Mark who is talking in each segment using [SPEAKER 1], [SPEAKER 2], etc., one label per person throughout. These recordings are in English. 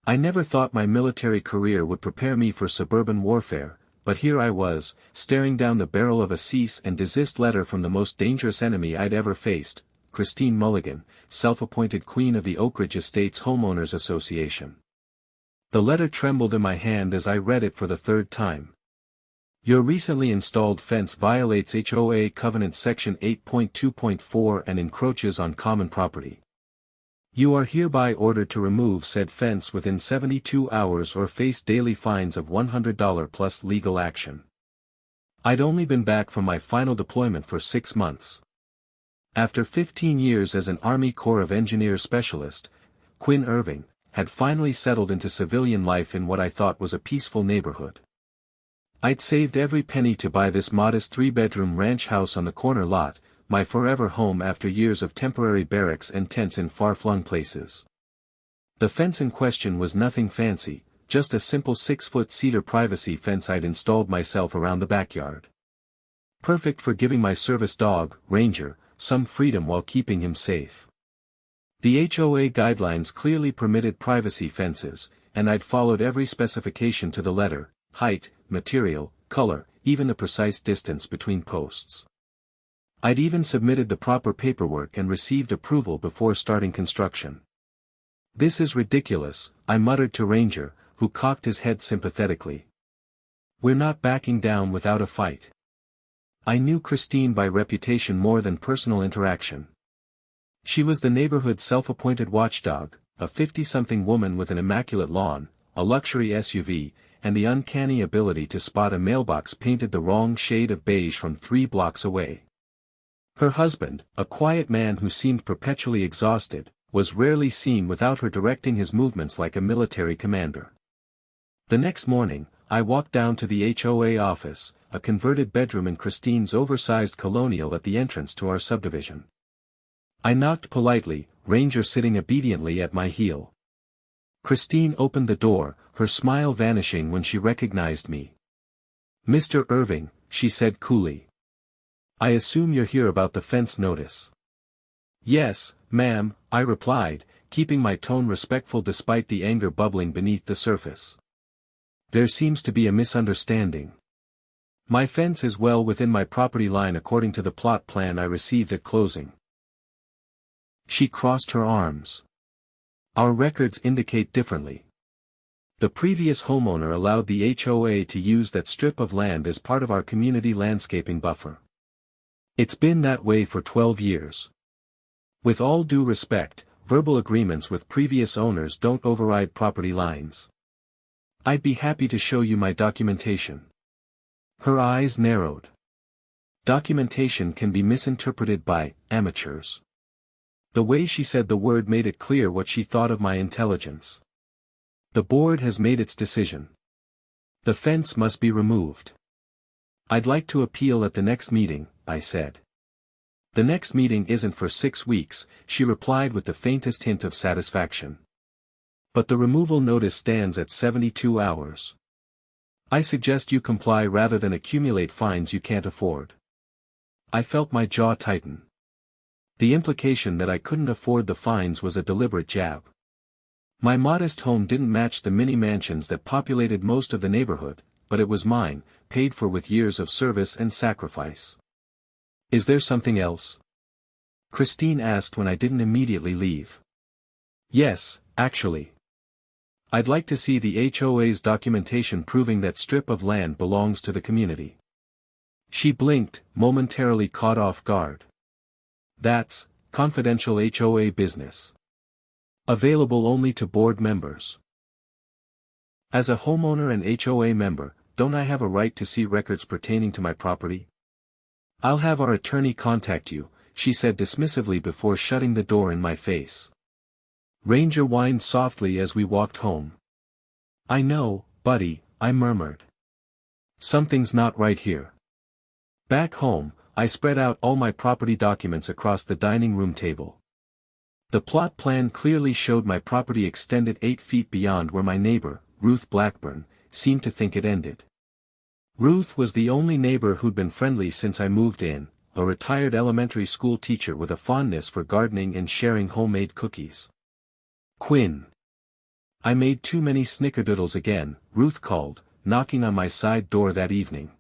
[SPEAKER 1] I never thought my military career would prepare me for suburban warfare, but here I was, staring down the barrel of a cease and desist letter from the most dangerous enemy I'd ever faced, Kristine Mulligan, self-appointed queen of the Oakridge Estates Homeowners Association. The letter trembled in my hand as I read it for the third time. Your recently installed fence violates HOA Covenant Section 8.2.4 and encroaches on common property. You are hereby ordered to remove said fence within 72 hours or face daily fines of $100 plus legal action. I'd only been back from my final deployment for 6 months. After 15 years as an Army Corps of Engineers specialist, Quinn Irving had finally settled into civilian life in what I thought was a peaceful neighborhood. I'd saved every penny to buy this modest 3-bedroom ranch house on the corner lot, my forever home after years of temporary barracks and tents in far-flung places. The fence in question was nothing fancy, just a simple 6-foot cedar privacy fence I'd installed myself around the backyard. Perfect for giving my service dog, Ranger, some freedom while keeping him safe. The HOA guidelines clearly permitted privacy fences, and I'd followed every specification to the letter: height, material, color, even the precise distance between posts. I'd even submitted the proper paperwork and received approval before starting construction. This is ridiculous, I muttered to Ranger, who cocked his head sympathetically. We're not backing down without a fight. I knew Kristine by reputation more than personal interaction. She was the neighborhood's self-appointed watchdog, a 50-something woman with an immaculate lawn, a luxury SUV, and the uncanny ability to spot a mailbox painted the wrong shade of beige from 3 blocks away. Her husband, a quiet man who seemed perpetually exhausted, was rarely seen without her directing his movements like a military commander. The next morning, I walked down to the HOA office, a converted bedroom in Kristine's oversized colonial at the entrance to our subdivision. I knocked politely, Ranger sitting obediently at my heel. Kristine opened the door, her smile vanishing when she recognized me. "Mr. Irving," she said coolly. "I assume you're here about the fence notice." "Yes, ma'am," I replied, keeping my tone respectful despite the anger bubbling beneath the surface. "There seems to be a misunderstanding. My fence is well within my property line according to the plot plan I received at closing." She crossed her arms. "Our records indicate differently. The previous homeowner allowed the HOA to use that strip of land as part of our community landscaping buffer. It's been that way for 12 years. With all due respect, verbal agreements with previous owners don't override property lines. I'd be happy to show you my documentation." Her eyes narrowed. Documentation can be misinterpreted by amateurs. The way she said the word made it clear what she thought of my intelligence. "The board has made its decision. The fence must be removed. I'd like to appeal at the next meeting," I said. "The next meeting isn't for 6 weeks, she replied with the faintest hint of satisfaction. "But the removal notice stands at 72 hours. I suggest you comply rather than accumulate fines you can't afford." I felt my jaw tighten. The implication that I couldn't afford the fines was a deliberate jab. My modest home didn't match the mini mansions that populated most of the neighborhood, but it was mine, paid for with years of service and sacrifice. "Is there something else?" Kristine asked when I didn't immediately leave. "Yes, actually. I'd like to see the HOA's documentation proving that strip of land belongs to the community." She blinked, momentarily caught off guard. "That's confidential HOA business. Available only to board members." "As a homeowner and HOA member, don't I have a right to see records pertaining to my property?" "I'll have our attorney contact you," she said dismissively before shutting the door in my face. Ranger whined softly as we walked home. "I know, buddy," I murmured. "Something's not right here." Back home, I spread out all my property documents across the dining room table. The plot plan clearly showed my property extended 8 feet beyond where my neighbor, Ruth Blackburn, seemed to think it ended. Ruth was the only neighbor who'd been friendly since I moved in, a retired elementary school teacher with a fondness for gardening and sharing homemade cookies. Quinn. I made too many snickerdoodles again, Ruth called, knocking on my side door that evening.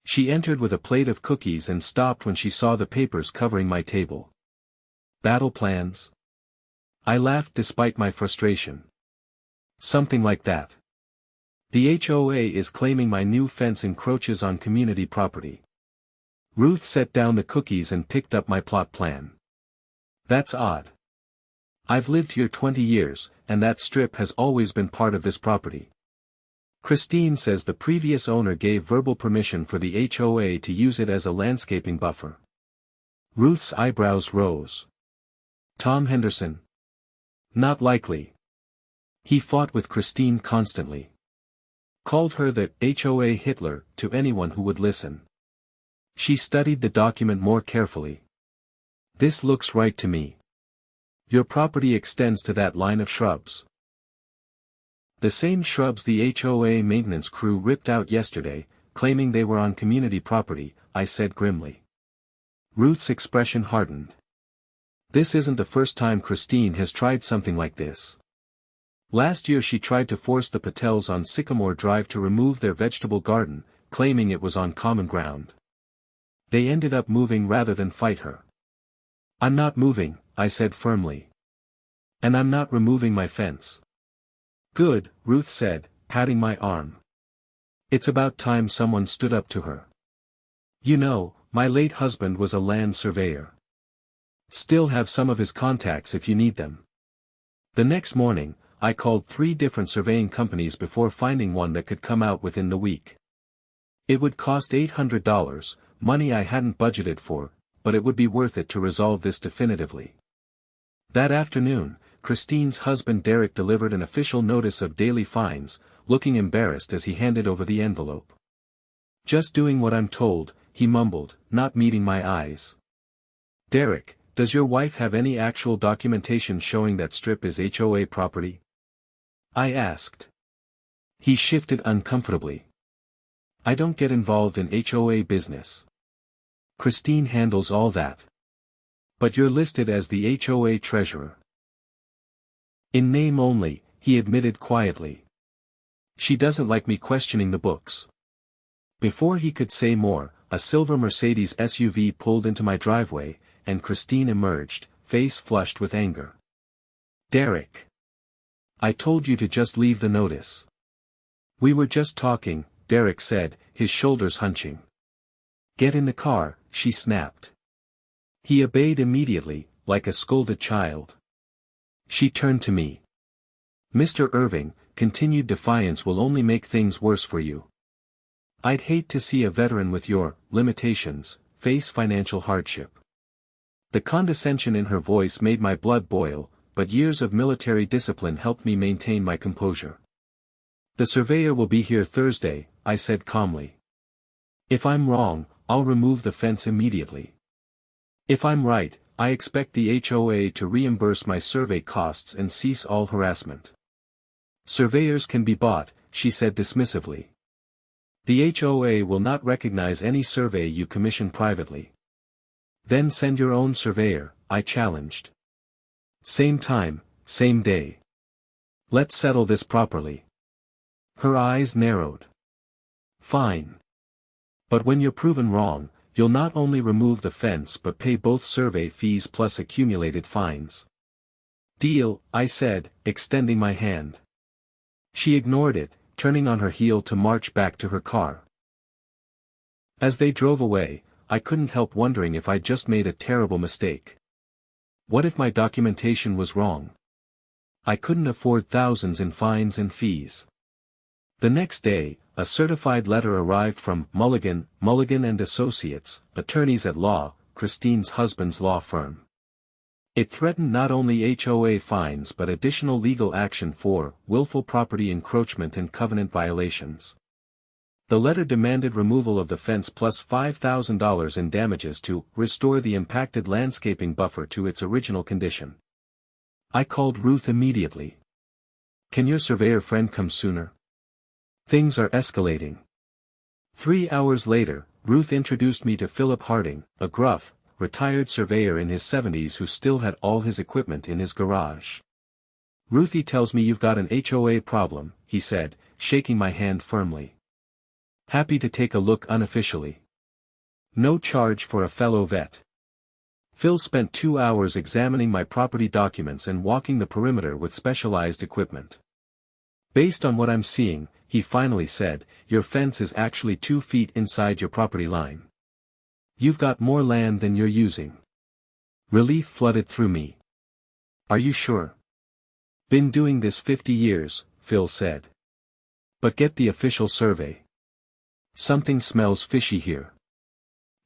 [SPEAKER 1] She entered with a plate of cookies and stopped when she saw the papers covering my table. Battle plans? I laughed despite my frustration. Something like that. The HOA is claiming my new fence encroaches on community property. Ruth set down the cookies and picked up my plot plan. That's odd. I've lived here 20 years, and that strip has always been part of this property. Kristine says the previous owner gave verbal permission for the HOA to use it as a landscaping buffer. Ruth's eyebrows rose. Tom Henderson? Not likely. He fought with Kristine constantly. Called her the HOA Hitler to anyone who would listen. She studied the document more carefully. This looks right to me. Your property extends to that line of shrubs. The same shrubs the HOA maintenance crew ripped out yesterday, claiming they were on community property, I said grimly. Ruth's expression hardened. This isn't the first time Kristine has tried something like this. Last year she tried to force the Patels on Sycamore Drive to remove their vegetable garden, claiming it was on common ground. They ended up moving rather than fight her. I'm not moving, I said firmly. And I'm not removing my fence. Good, Ruth said, patting my arm. It's about time someone stood up to her. You know, my late husband was a land surveyor. Still have some of his contacts if you need them. The next morning, I called 3 different surveying companies before finding one that could come out within the week. It would cost $800, money I hadn't budgeted for, but it would be worth it to resolve this definitively. That afternoon, Kristine's husband Derek delivered an official notice of daily fines, looking embarrassed as he handed over the envelope. Just doing what I'm told, he mumbled, not meeting my eyes. Derek, does your wife have any actual documentation showing that strip is HOA property? I asked. He shifted uncomfortably. I don't get involved in HOA business. Kristine handles all that. But you're listed as the HOA treasurer. In name only, he admitted quietly. She doesn't like me questioning the books. Before he could say more, a silver Mercedes SUV pulled into my driveway, and Kristine emerged, face flushed with anger. Derek. I told you to just leave the notice. We were just talking, Derek said, his shoulders hunching. Get in the car, she snapped. He obeyed immediately, like a scolded child. She turned to me. Mr. Irving, continued defiance will only make things worse for you. I'd hate to see a veteran with your limitations face financial hardship. The condescension in her voice made my blood boil, but years of military discipline helped me maintain my composure. The surveyor will be here Thursday, I said calmly. If I'm wrong, I'll remove the fence immediately. If I'm right, I expect the HOA to reimburse my survey costs and cease all harassment. Surveyors can be bought, she said dismissively. The HOA will not recognize any survey you commission privately. Then send your own surveyor, I challenged. Same time, same day. Let's settle this properly. Her eyes narrowed. Fine. But when you're proven wrong, you'll not only remove the fence but pay both survey fees plus accumulated fines. Deal, I said, extending my hand. She ignored it, turning on her heel to march back to her car. As they drove away, I couldn't help wondering if I'd just made a terrible mistake. What if my documentation was wrong? I couldn't afford thousands in fines and fees. The next day, a certified letter arrived from Mulligan and Associates, attorneys at law, Kristine's husband's law firm. It threatened not only HOA fines but additional legal action for willful property encroachment and covenant violations. The letter demanded removal of the fence plus $5,000 in damages to restore the impacted landscaping buffer to its original condition. I called Ruth immediately. Can your surveyor friend come sooner? Things are escalating. 3 hours later, Ruth introduced me to Philip Harding, a gruff, retired surveyor in his 70s who still had all his equipment in his garage. Ruthie tells me you've got an HOA problem, he said, shaking my hand firmly. Happy to take a look unofficially. No charge for a fellow vet. Phil spent 2 hours examining my property documents and walking the perimeter with specialized equipment. Based on what I'm seeing, he finally said, your fence is actually 2 feet inside your property line. You've got more land than you're using. Relief flooded through me. Are you sure? Been doing this 50 years, Phil said. But get the official survey. Something smells fishy here.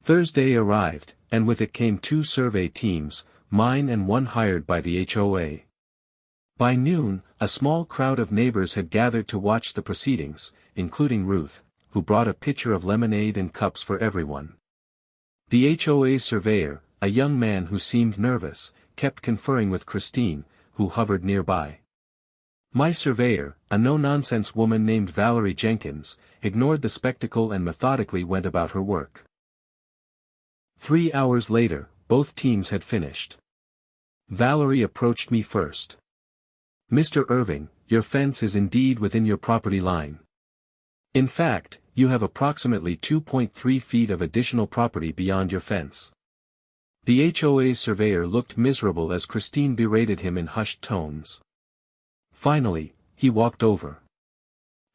[SPEAKER 1] Thursday arrived, and with it came 2 survey teams, mine and one hired by the HOA. By noon, a small crowd of neighbors had gathered to watch the proceedings, including Ruth, who brought a pitcher of lemonade and cups for everyone. The HOA surveyor, a young man who seemed nervous, kept conferring with Kristine, who hovered nearby. My surveyor, a no-nonsense woman named Valerie Jenkins, ignored the spectacle and methodically went about her work. 3 hours later, both teams had finished. Valerie approached me first. Mr. Irving, your fence is indeed within your property line. In fact, you have approximately 2.3 feet of additional property beyond your fence. The HOA surveyor looked miserable as Kristine berated him in hushed tones. Finally, he walked over.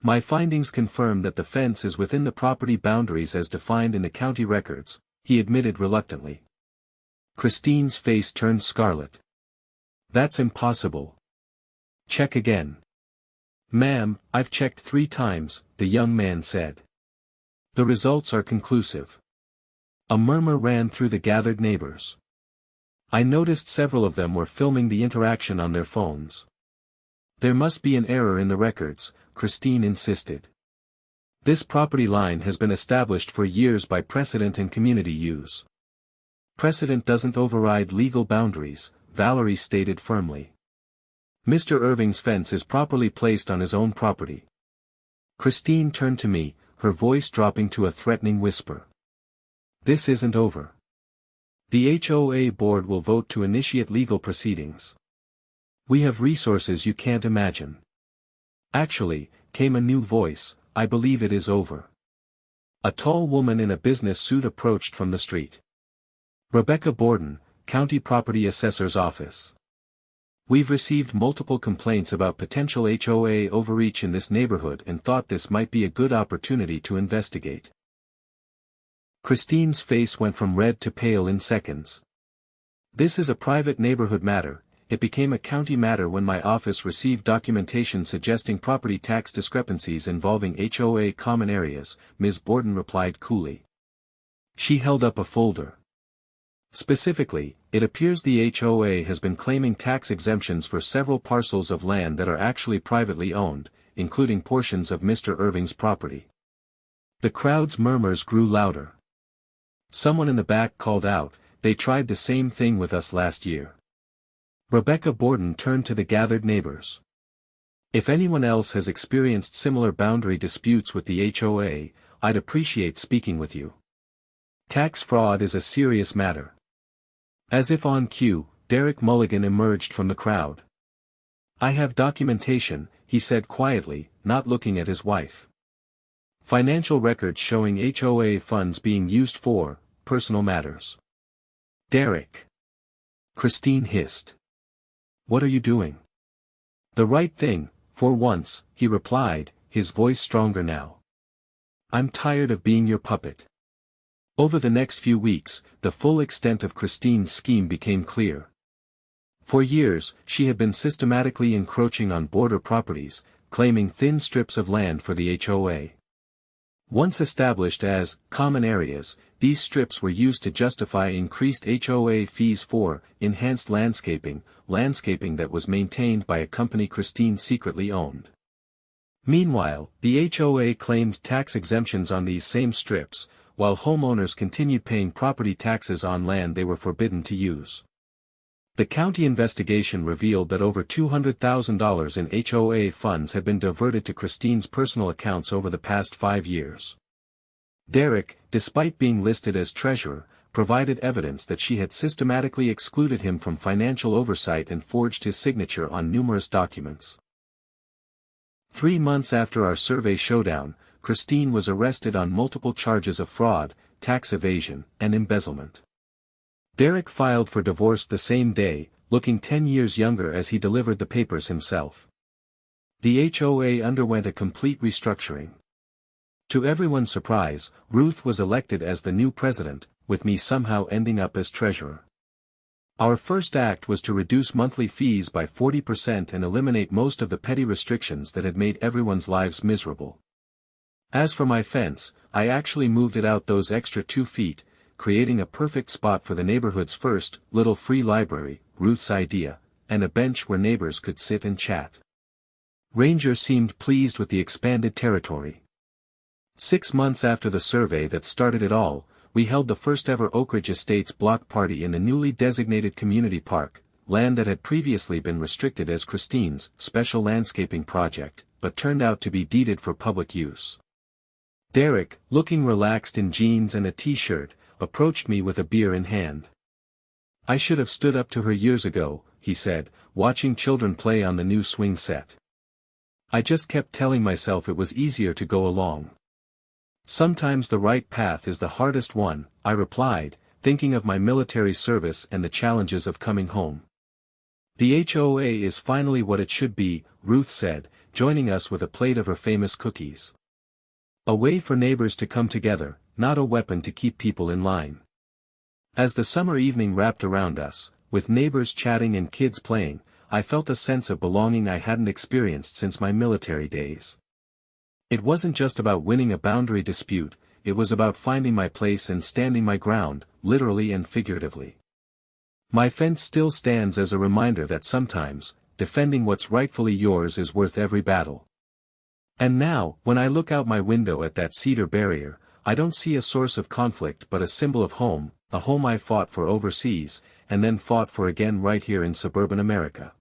[SPEAKER 1] My findings confirm that the fence is within the property boundaries as defined in the county records, he admitted reluctantly. Kristine's face turned scarlet. That's impossible. Check again. Ma'am, I've checked 3 times, the young man said. The results are conclusive. A murmur ran through the gathered neighbors. I noticed several of them were filming the interaction on their phones. There must be an error in the records, Kristine insisted. This property line has been established for years by precedent and community use. Precedent doesn't override legal boundaries, Valerie stated firmly. Mr. Irving's fence is properly placed on his own property. Kristine turned to me, her voice dropping to a threatening whisper. This isn't over. The HOA board will vote to initiate legal proceedings. We have resources you can't imagine. Actually, came a new voice, I believe it is over. A tall woman in a business suit approached from the street. Rebecca Borden, County Property Assessor's Office. We've received multiple complaints about potential HOA overreach in this neighborhood and thought this might be a good opportunity to investigate. Kristine's face went from red to pale in seconds. This is a private neighborhood matter. It became a county matter when my office received documentation suggesting property tax discrepancies involving HOA common areas, Ms. Borden replied coolly. She held up a folder. Specifically, it appears the HOA has been claiming tax exemptions for several parcels of land that are actually privately owned, including portions of Mr. Irving's property. The crowd's murmurs grew louder. Someone in the back called out, they tried the same thing with us last year. Rebecca Borden turned to the gathered neighbors. If anyone else has experienced similar boundary disputes with the HOA, I'd appreciate speaking with you. Tax fraud is a serious matter. As if on cue, Derek Mulligan emerged from the crowd. I have documentation, he said quietly, not looking at his wife. Financial records showing HOA funds being used for personal matters. Derek. Kristine hissed. What are you doing? The right thing, for once, he replied, his voice stronger now. I'm tired of being your puppet. Over the next few weeks, the full extent of Kristine's scheme became clear. For years, she had been systematically encroaching on border properties, claiming thin strips of land for the HOA. Once established as common areas, these strips were used to justify increased HOA fees for enhanced landscaping that was maintained by a company Kristine secretly owned. Meanwhile, the HOA claimed tax exemptions on these same strips, while homeowners continued paying property taxes on land they were forbidden to use. The county investigation revealed that over $200,000 in HOA funds had been diverted to Kristine's personal accounts over the past 5 years. Derek, despite being listed as treasurer, provided evidence that she had systematically excluded him from financial oversight and forged his signature on numerous documents. 3 months after our survey showdown, Kristine was arrested on multiple charges of fraud, tax evasion, and embezzlement. Derek filed for divorce the same day, looking 10 years younger as he delivered the papers himself. The HOA underwent a complete restructuring. To everyone's surprise, Ruth was elected as the new president, with me somehow ending up as treasurer. Our first act was to reduce monthly fees by 40% and eliminate most of the petty restrictions that had made everyone's lives miserable. As for my fence, I actually moved it out those extra 2 feet, creating a perfect spot for the neighborhood's first little free library, Ruth's idea, and a bench where neighbors could sit and chat. Ranger seemed pleased with the expanded territory. 6 months after the survey that started it all, we held the first ever Oakridge Estates block party in the newly designated community park, land that had previously been restricted as Kristine's special landscaping project, but turned out to be deeded for public use. Derek, looking relaxed in jeans and a t-shirt, approached me with a beer in hand. "I should have stood up to her years ago," he said, watching children play on the new swing set. "I just kept telling myself it was easier to go along." "Sometimes the right path is the hardest one," I replied, thinking of my military service and the challenges of coming home. "The HOA is finally what it should be," Ruth said, joining us with a plate of her famous cookies. "A way for neighbors to come together, not a weapon to keep people in line." As the summer evening wrapped around us, with neighbors chatting and kids playing, I felt a sense of belonging I hadn't experienced since my military days. It wasn't just about winning a boundary dispute, it was about finding my place and standing my ground, literally and figuratively. My fence still stands as a reminder that sometimes, defending what's rightfully yours is worth every battle. And now, when I look out my window at that cedar barrier, I don't see a source of conflict but a symbol of home, a home I fought for overseas, and then fought for again right here in suburban America.